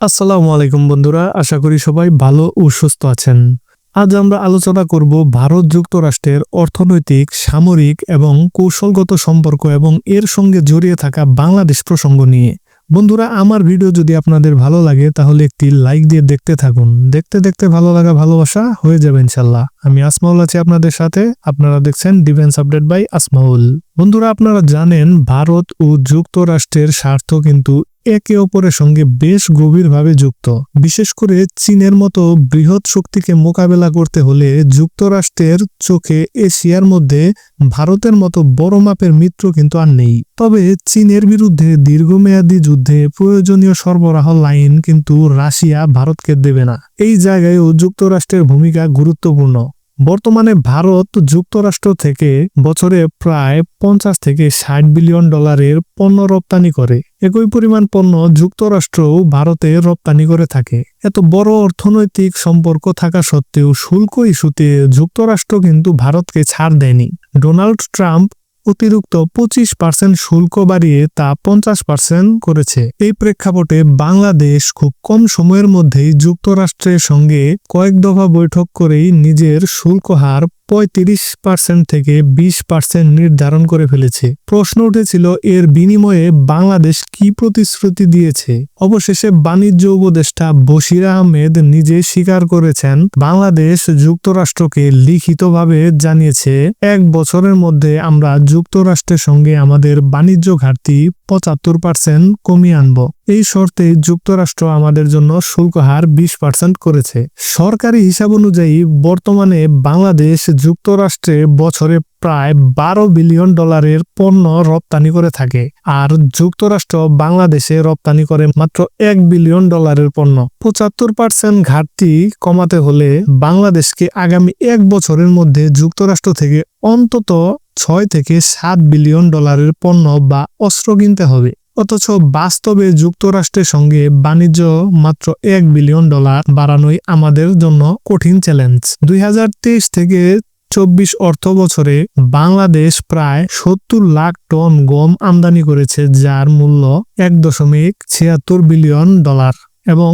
আসসালামু আলাইকুম বন্ধুরা, আশা করি সবাই ভালো ও সুস্থ আছেন। আজ আমরা আলোচনা করব ভারত যুক্তরাষ্ট্রের অর্থনৈতিক, সামরিক এবং কৌশলগত সম্পর্ক এবং এর সঙ্গে জড়িয়ে থাকা বাংলাদেশ প্রসঙ্গ নিয়ে। বন্ধুরা, আমার ভিডিও যদি আপনাদের ভালো লাগে তাহলে একটি লাইক দিয়ে দেখতে থাকুন। দেখতে দেখতে ভালো লাগা ভালোবাসা হয়ে যাবে ইনশাল্লাহ। আমি আসমাউল আছি আপনাদের সাথে। আপনারা দেখছেন ডিফেন্স আপডেট বাই আসমাউল। বন্ধুরা, আপনারা জানেন ভারত ও যুক্তরাষ্ট্রের স্বার্থ কিন্তু একে অপরের সঙ্গে বেশ গভীরভাবে যুক্ত। বিশেষ করে চীনের মতো বৃহৎ শক্তিকে মোকাবেলা করতে হলে যুক্তরাষ্ট্রের চোখে এশিয়ার মধ্যে ভারতের মতো বড় মাপের মিত্র কিন্তু আর নেই। তবে চীনের বিরুদ্ধে দীর্ঘমেয়াদী যুদ্ধে প্রয়োজনীয় সরবরাহ লাইন কিন্তু রাশিয়া ভারতকে দেবে না। এই জায়গায়ও যুক্তরাষ্ট্রের ভূমিকা গুরুত্বপূর্ণ। বর্তমানে ভারত যুক্তরাষ্ট্র থেকে বছরে প্রায় 50 থেকে 60 বিলিয়ন ডলারের পণ্য রপ্তানি করে। একই পরিমাণ পণ্য যুক্তরাষ্ট্রও ভারতে রপ্তানি করে থাকে। এত বড় অর্থনৈতিক সম্পর্ক থাকা সত্ত্বেও শুল্ক ইস্যুতে যুক্তরাষ্ট্র কিন্তু ভারতকে ছাড় দেয়নি। ডোনাল্ড ট্রাম্প অতিরিক্ত 25% শুল্ক বাড়িয়ে তা 50% করেছে। এই প্রেক্ষাপটে বাংলাদেশ খুব কম সময়ের মধ্যেই যুক্তরাষ্ট্রের সঙ্গে কয়েক দফা বৈঠক করেই নিজের শুল্ক হার 35% থেকে 20% নির্ধারণ করে ফেলেছে। প্রশ্ন উঠেছিল, এর বিনিময়ে বাংলাদেশ কি প্রতিশ্রুতি দিয়েছে? অবশেষে বাণিজ্য উপদেষ্টা বশির আহমেদ নিজে স্বীকার করেছেন, বাংলাদেশ যুক্তরাষ্ট্রকে লিখিতভাবে জানিয়েছে 1 বছরের মধ্যে আমরা যুক্তরাষ্ট্রের সঙ্গে আমাদের বাণিজ্য ঘাটতি 75% কমিয়ে আনব। এই শর্তে যুক্তরাষ্ট্র আমাদের জন্য শুল্ক হার 20% করেছে। সরকারি হিসাব অনুযায়ী বর্তমানে বাংলাদেশ যুক্তরাষ্ট্রে বছরে প্রায় 12 বিলিয়ন ডলারের পণ্য রপ্তানি করে থাকে, আর যুক্তরাষ্ট্র বাংলাদেশে রপ্তানি করে মাত্র 1 বিলিয়ন ডলারের পণ্য। 75% ঘাটতি কমাতে হলে বাংলাদেশকে আগামী 1 বছরের মধ্যে যুক্তরাষ্ট্র থেকে অন্তত 6 থেকে 7 বিলিয়ন ডলারের পণ্য বা অস্ত্র কিনতে হবে। অথচ বাস্তবে যুক্তরাষ্ট্রের সঙ্গে বাণিজ্য মাত্র 1 বিলিয়ন ডলার বাড়ানোই আমাদের জন্য কঠিন চ্যালেঞ্জ। 2023 থেকে 24 অর্থ বছরে বাংলাদেশ প্রায় 70 লাখ টন গম আমদানি করেছে, যার মূল্য 1.76 বিলিয়ন ডলার। এবং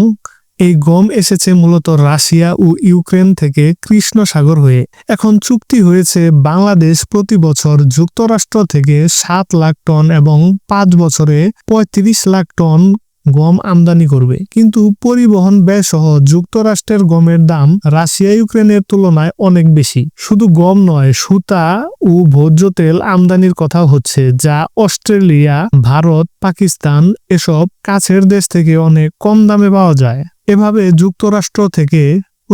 এই গম এসেছে মূলত রাশিয়া ও ইউক্রেন থেকে কৃষ্ণ সাগর হয়ে। এখন চুক্তি হয়েছে বাংলাদেশ প্রতি বছর যুক্তরাষ্ট্র থেকে 7 লাখ টন এবং 5 বছরে 35 লাখ টন গম আমদানি করবে। কিন্তু পরিবহন ব্যয় সহ যুক্তরাষ্ট্রের গমের দাম রাশিয়া ইউক্রেনের তুলনায় অনেক বেশি। শুধু গম নয়, সুতা ও ভোজ্য তেল আমদানির কথা হচ্ছে, যা অস্ট্রেলিয়া, ভারত, পাকিস্তান এসব কাছের দেশ থেকে অনেক কম দামে পাওয়া যায়। এভাবে যুক্তরাষ্ট্র থেকে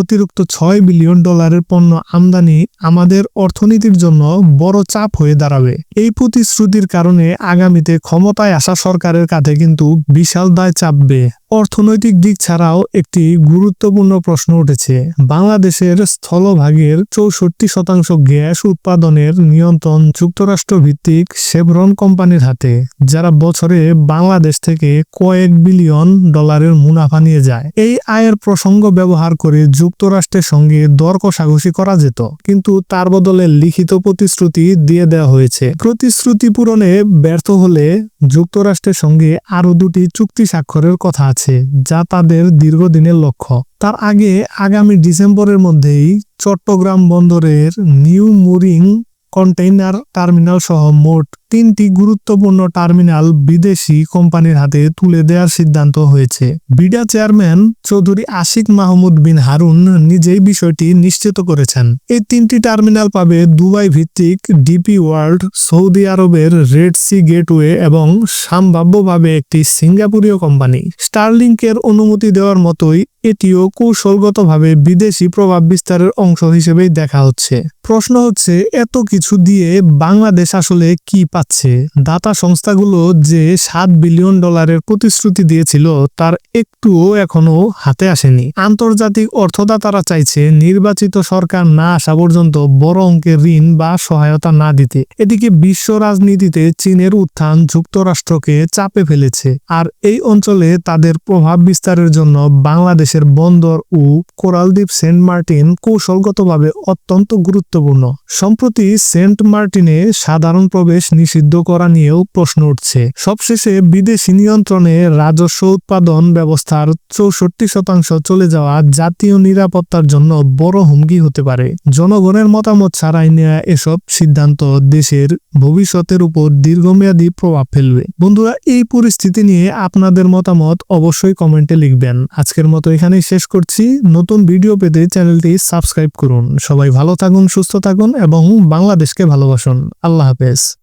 অতিরিক্ত 6 বিলিয়ন ডলারের পণ্য আমদানি আমাদের অর্থনীতির জন্য বড় চাপ হয়ে দাঁড়াবে। এই প্রতিশ্রুতির কারণে আগামীতে ক্ষমতায় আসা সরকারের কাঁধে কিন্তু বিশাল দায় চাপবে। অর্থনৈতিক দিক ছাড়াও একটি গুরুত্বপূর্ণ প্রশ্ন উঠেছে। বাংলাদেশের স্থলভাগের 64% গ্যাস উৎপাদনের নিয়ন্ত্রণ যুক্তরাষ্ট্র ভিত্তিক শেভরন কোম্পানির হাতে, যারা বছরে বাংলাদেশ থেকে কয়েক বিলিয়ন ডলারের মুনাফা নিয়ে যায়। এই আয়ের প্রসঙ্গ ব্যবহার করে যুক্তরাষ্ট্রের সঙ্গে দর কষাকষি করা যেত, কিন্তু তার বদলে লিখিত প্রতিশ্রুতি দিয়ে দেওয়া হয়েছে। প্রতিশ্রুতি পূরণে ব্যর্থ হলে যুক্তরাষ্ট্রের সঙ্গে আরও 2টি চুক্তি স্বাক্ষরের কথা আছে, যা তাদের দীর্ঘদিনের লক্ষ্য। তার আগে আগামী ডিসেম্বরের মধ্যেই চট্টগ্রাম বন্দরের নিউ মুরিং কন্টেইনার টার্মিনাল সহ মোট 3টি গুরুত্বপূর্ণ টার্মিনাল বিদেশি কোম্পানির হাতে তুলে দেওয়ার সিদ্ধান্ত হয়েছে। বিডা চেয়ারম্যান চৌধুরী আশিক মাহমুদ বিন হারুন নিজেই বিষয়টি নিশ্চিত করেছেন। এই 3টি টার্মিনাল পাবে দুবাই ভিত্তিক ডিপি ওয়ার্ল্ড, সৌদি আরবের রেড সি গেটওয়ে এবং সম্ভাব্যভাবে একটি সিঙ্গাপুরীয় কোম্পানি। স্টারলিংকের অনুমতি দেওয়ার মতোই এটিও কৌশলগতভাবে বিদেশি প্রভাব বিস্তারের অংশ হিসেবেই দেখা হচ্ছে। প্রশ্ন হচ্ছে, এত কিছু দিয়ে বাংলাদেশ আসলে কি পাচ্ছে? দাতা সংস্থাগুলো যে 7 বিলিয়ন ডলারের প্রতিশ্রুতি দিয়েছিল তার একটুও এখনো হাতে আসেনি। আন্তর্জাতিক অর্থদাতারা চাইছে নির্বাচিত সরকার না আসা পর্যন্ত বড় অঙ্কের ঋণ বা সহায়তা না দিতে। এদিকে বিশ্ব রাজনীতিতে চীনের উত্থান যুক্তরাষ্ট্রকে চাপে ফেলেছে, আর এই অঞ্চলে তাদের প্রভাব বিস্তারের জন্য বাংলাদেশের বন্দর ও কোরালদ্বীপ সেন্ট মার্টিন কৌশলগতভাবে অত্যন্ত গুরুত্বপূর্ণ। সম্প্রতি সেন্ট মার্টিনে সাধারণ প্রবেশ নিষেধ নিষিদ্ধ করা নিয়েও প্রশ্ন উঠছে। সবশেষে বিদেশি নিয়ন্ত্রণে রাজস্ব উৎপাদন ব্যবস্থার 64% চলে যাওয়া জাতীয় নিরাপত্তার জন্য বড় হুমকি হতে পারে। জনগণের মতামত ছাড়াই নেওয়া এসব সিদ্ধান্ত দেশের ভবিষ্যতের উপর দীর্ঘমেয়াদী প্রভাব ফেলবে। বন্ধুরা, এই পরিস্থিতি নিয়ে আপনাদের মতামত অবশ্যই কমেন্টে লিখবেন। আজকের মতো এখানেই শেষ করছি। নতুন ভিডিও পেতে চ্যানেলটি সাবস্ক্রাইব করুন। সবাই ভালো থাকুন, সুস্থ থাকুন এবং বাংলাদেশকে ভালোবাসুন। আল্লাহ হাফেজ।